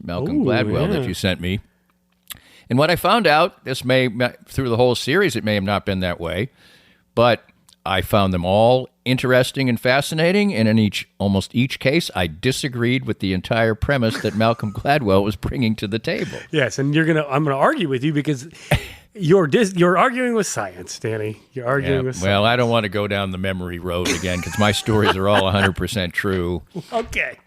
Malcolm Gladwell that you sent me. And what I found out, through the whole series, it may have not been that way, but I found them all interesting and fascinating, and in almost each case, I disagreed with the entire premise that Malcolm Gladwell was bringing to the table. Yes, and I'm gonna argue with you because you're arguing with science, Danny. You're arguing with science. Well, I don't want to go down the memory road again because my stories are all 100% true. Okay.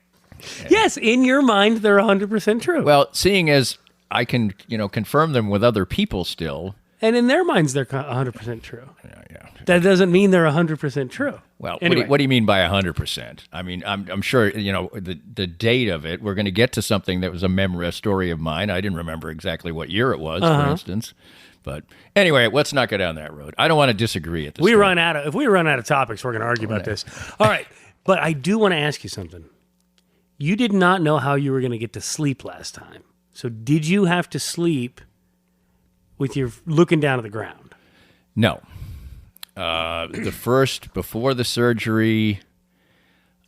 Yes, in your mind, they're 100% true. Well, seeing as I can, confirm them with other people still. And in their minds, they're 100% true. Yeah. That doesn't mean they're 100% true. Well, anyway. What do you mean by 100%? I mean, I'm sure, the date of it, we're going to get to something that was a story of mine. I didn't remember exactly what year it was, for instance. But anyway, let's not go down that road. I don't want to disagree at this point. If we run out of topics, we're going to argue about this. All right. But I do want to ask you something. You did not know how you were going to get to sleep last time. So did you have to sleep with your looking down at the ground? No. Before the surgery,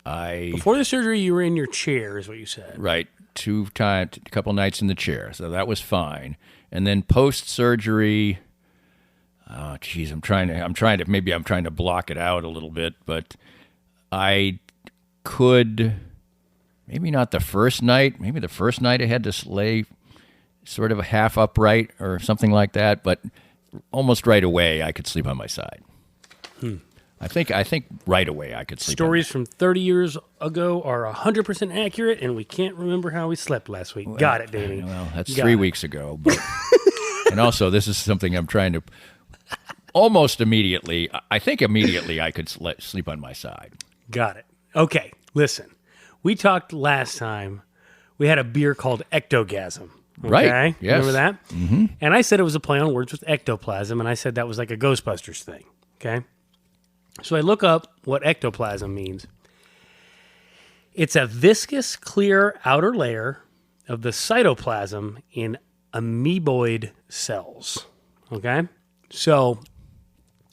Before the surgery, you were in your chair, is what you said. Right. A couple nights in the chair. So that was fine. And then post-surgery, maybe I'm trying to block it out a little bit, but I could, maybe not the first night, maybe the first night I had to lay sort of half upright or something like that, but almost right away I could sleep on my side. I think right away I could sleep. Stories from 30 years ago are 100% accurate, and we can't remember how we slept last week. Got it, Danny. Well, that's 3 weeks ago. But, and also, this is something I'm trying to almost immediately. I think immediately I could sleep on my side. Got it. Okay, listen. We talked last time. We had a beer called Ectogasm. Okay? Right. Yes. Remember that? Mm-hmm. And I said it was a play on words with ectoplasm, and I said that was like a Ghostbusters thing. Okay? So I look up what ectoplasm means. It's a viscous, clear outer layer of the cytoplasm in amoeboid cells. Okay? So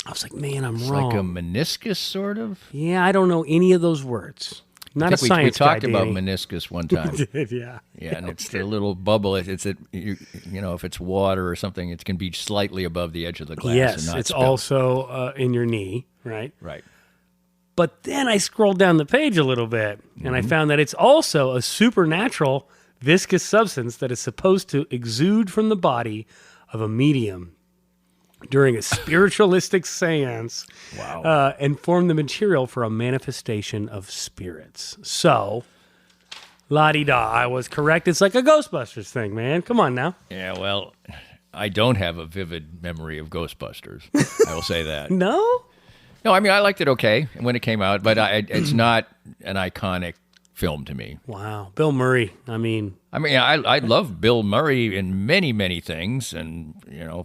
I was like, man, I'm wrong. Like a meniscus, sort of? Yeah, I don't know any of those words. Not a science guy, we talked about meniscus one time. We did, yeah. Yeah, and it's a little bubble. If it's water or something, it can be slightly above the edge of the glass. Yes, and not it's spill. also in your knee, right? Right. But then I scrolled down the page a little bit, and I found that it's also a supernatural viscous substance that is supposed to exude from the body of a medium during a spiritualistic seance. Wow. And form the material for a manifestation of spirits. So, la-di-da, I was correct. It's like a Ghostbusters thing, man. Come on now. Yeah, well, I don't have a vivid memory of Ghostbusters. I will say that. No? No, I mean, I liked it okay when it came out, but it's not an iconic film to me. Wow. Bill Murray, I love Bill Murray in many, many things. And,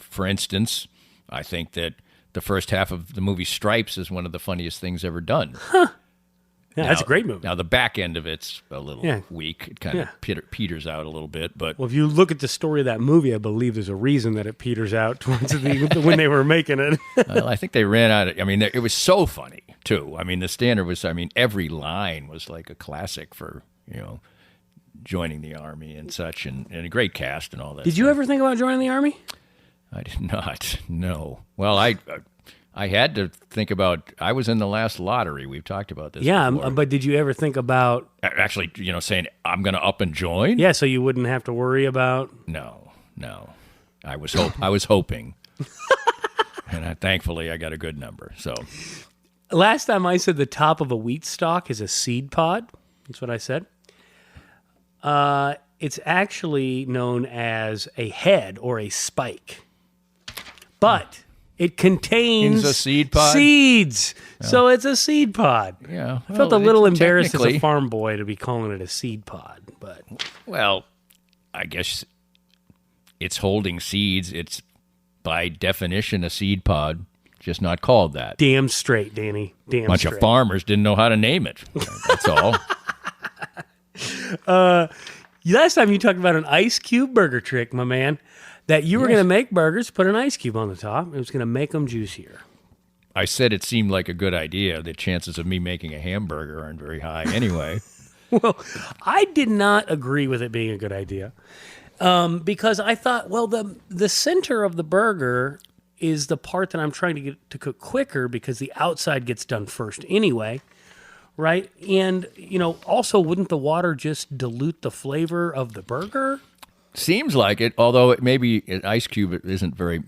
for instance, I think that the first half of the movie Stripes is one of the funniest things ever done. Huh. Yeah, that's a great movie. Now, the back end of it's a little weak. It kind of peters out a little bit. But well, if you look at the story of that movie, I believe there's a reason that it peters out towards when they were making it. Well, I think they ran out of... it was so funny, too. The standard was... every line was like a classic for, joining the Army and such, and a great cast and all that. Did you ever think about joining the Army? I did not, no. Well, I had to think about... I was in the last lottery. We've talked about this before. But did you ever think about... Actually, saying, I'm going to up and join? Yeah, so you wouldn't have to worry about... No. I was hoping. And thankfully, I got a good number, so... Last time I said the top of a wheat stalk is a seed pod. That's what I said. It's actually known as a head or a spike. But it contains a seed pod? Seeds. Yeah. So it's a seed pod. Yeah. I felt a little embarrassed as a farm boy to be calling it a seed pod. But well, I guess it's holding seeds. It's by definition a seed pod, just not called that. Damn straight, Danny. Damn Bunch straight. of farmers didn't know how to name it. That's all. Last time you talked about an ice cube burger trick, my man. That you were going to make burgers, put an ice cube on the top. It was going to make them juicier. I said it seemed like a good idea. The chances of me making a hamburger aren't very high anyway. Well, I did not agree with it being a good idea because I thought, well, the center of the burger is the part that I'm trying to get to cook quicker because the outside gets done first anyway, right? And, also wouldn't the water just dilute the flavor of the burger? Seems like it, although it maybe an ice cube isn't very...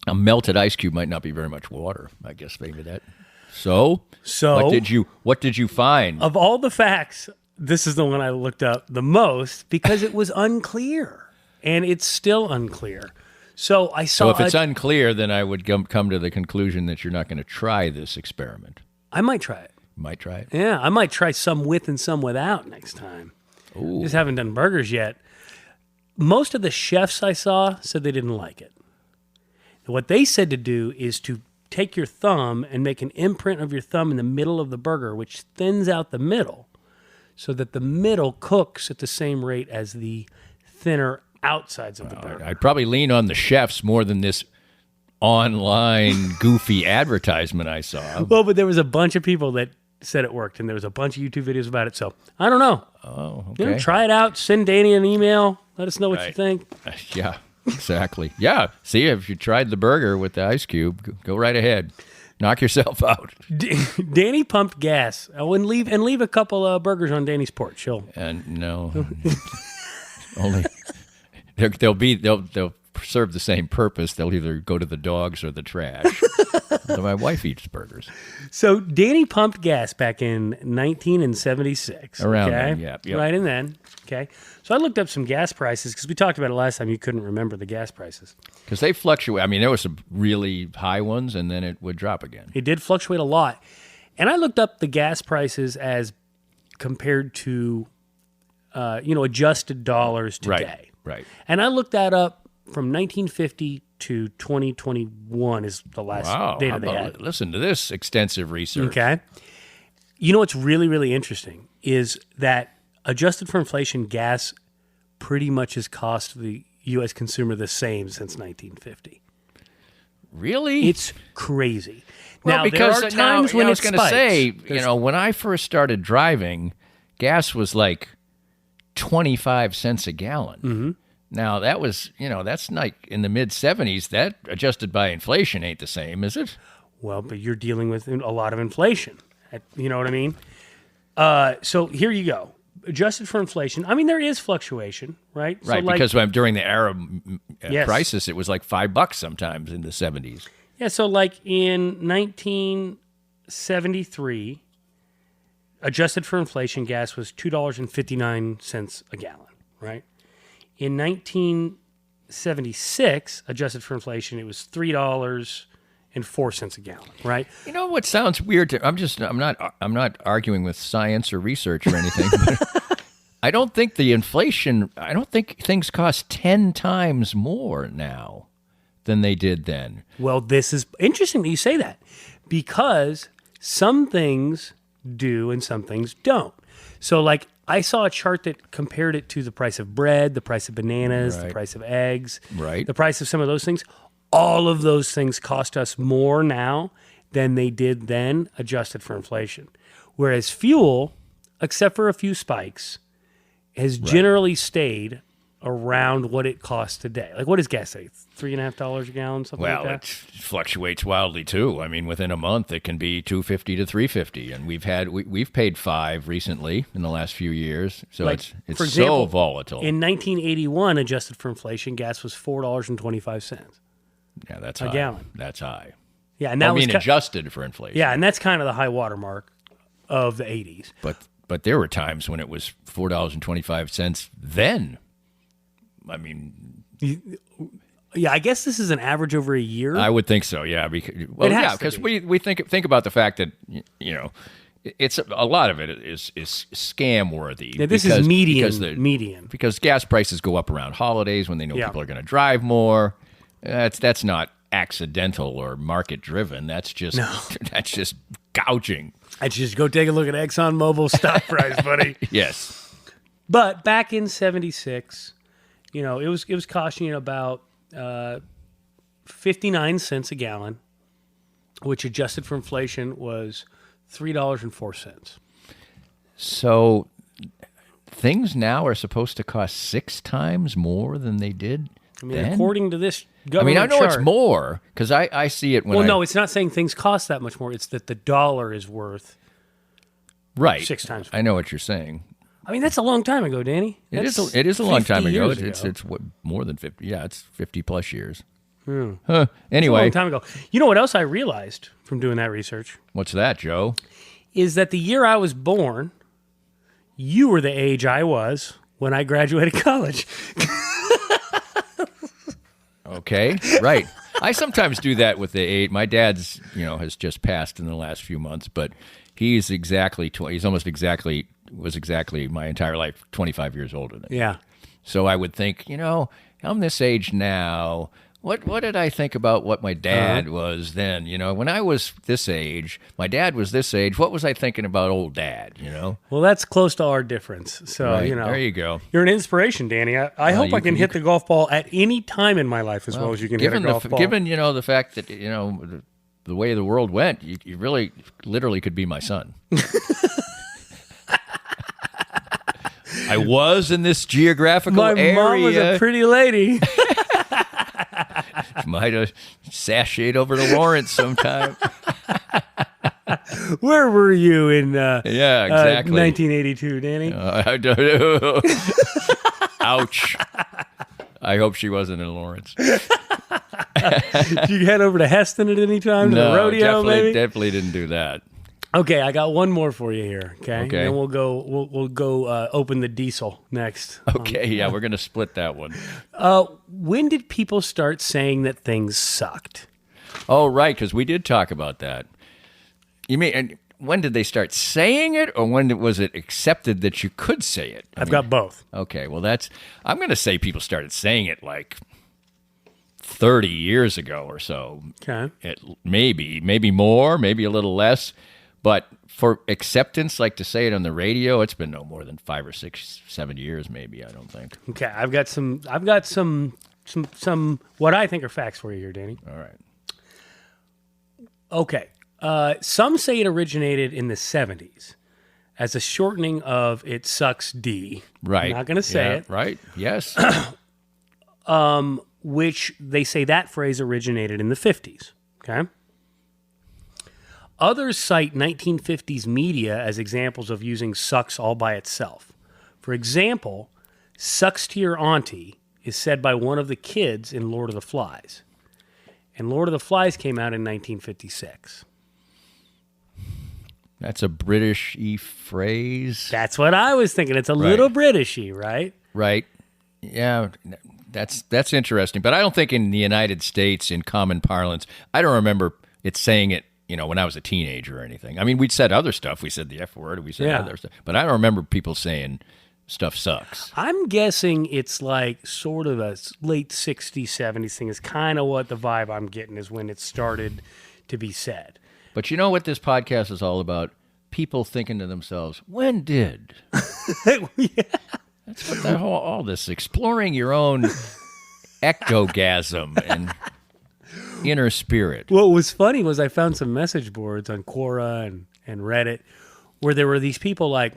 A melted ice cube might not be very much water. I guess maybe that. So what did you find? Of all the facts, this is the one I looked up the most because it was unclear, and it's still unclear. So I saw. So if it's unclear, then I would come to the conclusion that you're not going to try this experiment. I might try it. Might try it. Yeah, I might try some with and some without next time. Ooh. Just haven't done burgers yet. Most of the chefs I saw said they didn't like it. What they said to do is to take your thumb and make an imprint of your thumb in the middle of the burger, which thins out the middle so that the middle cooks at the same rate as the thinner outsides of the burger. I'd probably lean on the chefs more than this online goofy advertisement I saw. Well, but there was a bunch of people that said it worked, and there was a bunch of YouTube videos about it. So I don't know. Oh, okay. Try it out. Send Danny an email. Let us know what you think. Yeah. Exactly. Yeah. See, if you tried the burger with the ice cube, go right ahead. Knock yourself out. Danny pumped gas. Oh, and leave a couple of burgers on Danny's porch. And no, only they'll serve the same purpose. They'll either go to the dogs or the trash. So my wife eats burgers. So Danny pumped gas back in 1976. Around okay? then, yeah. Yep. Right in then. Okay. So I looked up some gas prices because we talked about it last time. You couldn't remember the gas prices. Because they fluctuate. I mean, there were some really high ones, and then it would drop again. It did fluctuate a lot. And I looked up the gas prices as compared to, adjusted dollars today. Right. And I looked that up from 1950 to 2021 is the last data they had. Listen to this extensive research. Okay. You know what's really, really interesting is that adjusted for inflation, gas pretty much has cost the U.S. consumer the same since 1950. Really? It's crazy. Well, now, because there are times when I was it going to spikes. say, when I first started driving, gas was like 25 cents a gallon. Mm-hmm. Now, that was, that's like in the mid-'70s. That, adjusted by inflation, ain't the same, is it? Well, but you're dealing with a lot of inflation. You know what I mean? So here you go. Adjusted for inflation. I mean, there is fluctuation, right? Right, so because during the Arab crisis, it was like $5 sometimes in the 70s. Yeah, so like in 1973, adjusted for inflation, gas was $2.59 a gallon, right? In 1976, adjusted for inflation, it was $3.04 a gallon, right? You know what sounds weird to I'm not arguing with science or research or anything, but I don't think things cost 10 times more now than they did then. Well, this is interesting that you say that because some things do and some things don't. So like I saw a chart that compared it to the price of bread, the price of bananas, the price of eggs, the price of some of those things. All of those things cost us more now than they did then, adjusted for inflation. Whereas fuel, except for a few spikes, has generally stayed around what it costs today. Like, what does gas say? $3.50 a gallon, something like that? Well, it fluctuates wildly too. I mean, within a month, it can be $2.50 to $3.50, and we've paid $5 recently in the last few years. So like, it's for example, so volatile. In 1981, adjusted for inflation, gas was $4.25. Yeah, that's a high. gallon. That's high. Yeah, and that was adjusted for inflation. Yeah, and that's kind of the high water mark of the 80s. But there were times when it was $4.25 then. I mean, yeah, I guess this is an average over a year. I would think so. Yeah, because we think about the fact that it's a lot of it is scam worthy. Yeah, this is median because gas prices go up around holidays when they know people are going to drive more. That's not accidental or market driven. That's just gouging. I just go take a look at ExxonMobil stock price, buddy. Yes, but back in '76. It was costing you about 59 cents a gallon, which adjusted for inflation was $3.04. So things now are supposed to cost 6 times more than they did then? According to this I government know chart, it's more because I see it when Well, no, it's not saying things cost that much more. It's that the dollar is worth right. 6 times. I know what you're saying. I mean, that's a long time ago, Danny. It is a long time ago. It's what, more than 50. Yeah, it's 50 plus years. Anyway, It's a long time ago. You know what else I realized from doing that research what's that, Joe? is that the year I was born, you were the age I was when I graduated college. Okay, right. I sometimes do that with the age. My dad's, has just passed in the last few months, but he's exactly he's almost exactly was exactly my entire life 25 years older than me. Yeah. So I would think, I'm this age now. What did I think about what my dad was then? When I was this age, my dad was this age. What was I thinking about old dad? Well, that's close to our difference. So, Right, there you go. You're an inspiration, Danny. I hope I can hit the golf ball at any time in my life as well as you can hit a golf ball. Given, the fact that, the way the world went, you really literally could be my son. I was in this geographical area. My mom was a pretty lady. Might have sashayed over to Lawrence sometime. Where were you in yeah, exactly. 1982, Danny? I don't know. Ouch. I hope she wasn't in Lawrence. Did you head over to Heston at any time? To the rodeo, maybe? Definitely didn't do that. Okay, I got one more for you here. Okay, Okay. then we'll go open the diesel next. Okay, yeah, we're gonna split that one. When did people start saying that things sucked? Oh, right, because we did talk about that. You mean, and when did they start saying it, or when was it accepted that you could say it? I've got both. Okay, well, I'm going to say people started saying it like 30 years ago or so. Okay. Maybe more, maybe a little less. But for acceptance, like to say it on the radio, it's been no more than 5 or 6, 7 years, maybe. I don't think. Okay, I've got some what I think are facts for you here, Danny. All right. Okay. Some say it originated in the 70s as a shortening of "it sucks D." Right. I'm not going to say it. Right. Yes. Which they say that phrase originated in the 50s. Okay. Others cite 1950s media as examples of using sucks all by itself. For example, sucks to your auntie is said by one of the kids in Lord of the Flies. And Lord of the Flies came out in 1956. That's a British-y phrase. That's what I was thinking. It's a little Britishy, right? Right. Yeah, that's interesting. But I don't think in the United States, in common parlance, I don't remember it saying it, when I was a teenager or anything. I mean, we'd said other stuff. We said the F word. We said other stuff. But I don't remember people saying stuff sucks. I'm guessing it's like sort of a late 60s, 70s thing is kind of what the vibe I'm getting is when it started to be said. But you know what this podcast is all about? People thinking to themselves, when did? Yeah. That's what all this, exploring your own ectogasm and inner spirit. What was funny was I found some message boards on Quora and Reddit where there were these people like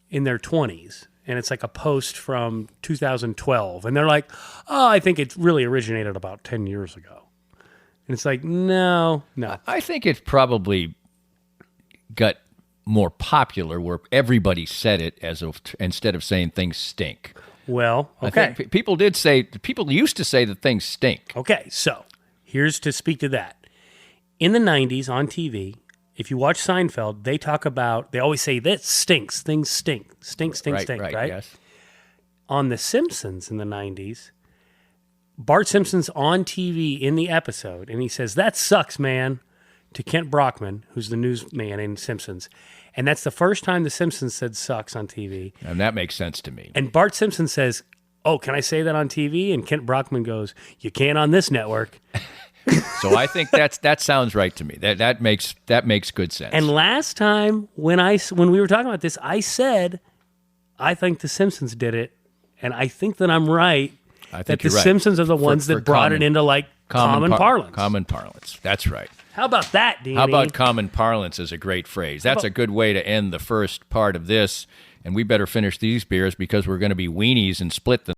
in their 20s, and it's like a post from 2012, and they're like, oh, I think it really originated about 10 years ago. And it's like, no. I think it probably got more popular where everybody said it instead of saying things stink. Well, okay. I think people used to say that things stink. Okay, so here's to speak to that. In the 90s on TV, if you watch Seinfeld, they always say this stinks, things stink, right? Yes. On The Simpsons in the 90s, Bart Simpson's on TV in the episode, and he says, that sucks, man, to Kent Brockman, who's the newsman in Simpsons. And that's the first time The Simpsons said sucks on TV. And that makes sense to me. And Bart Simpson says, oh, can I say that on TV? And Kent Brockman goes, you can't on this network. So I think that sounds right to me. That makes good sense. And last time when we were talking about this, I said I think The Simpsons did it, and I think that I'm right. I think that you're The right. Simpsons are the ones that brought it into like common parlance. Common parlance. That's right. How about that, Danny? How about common parlance is a great phrase. That's a good way to end the first part of this. and we better finish these beers because we're going to be weenies and split the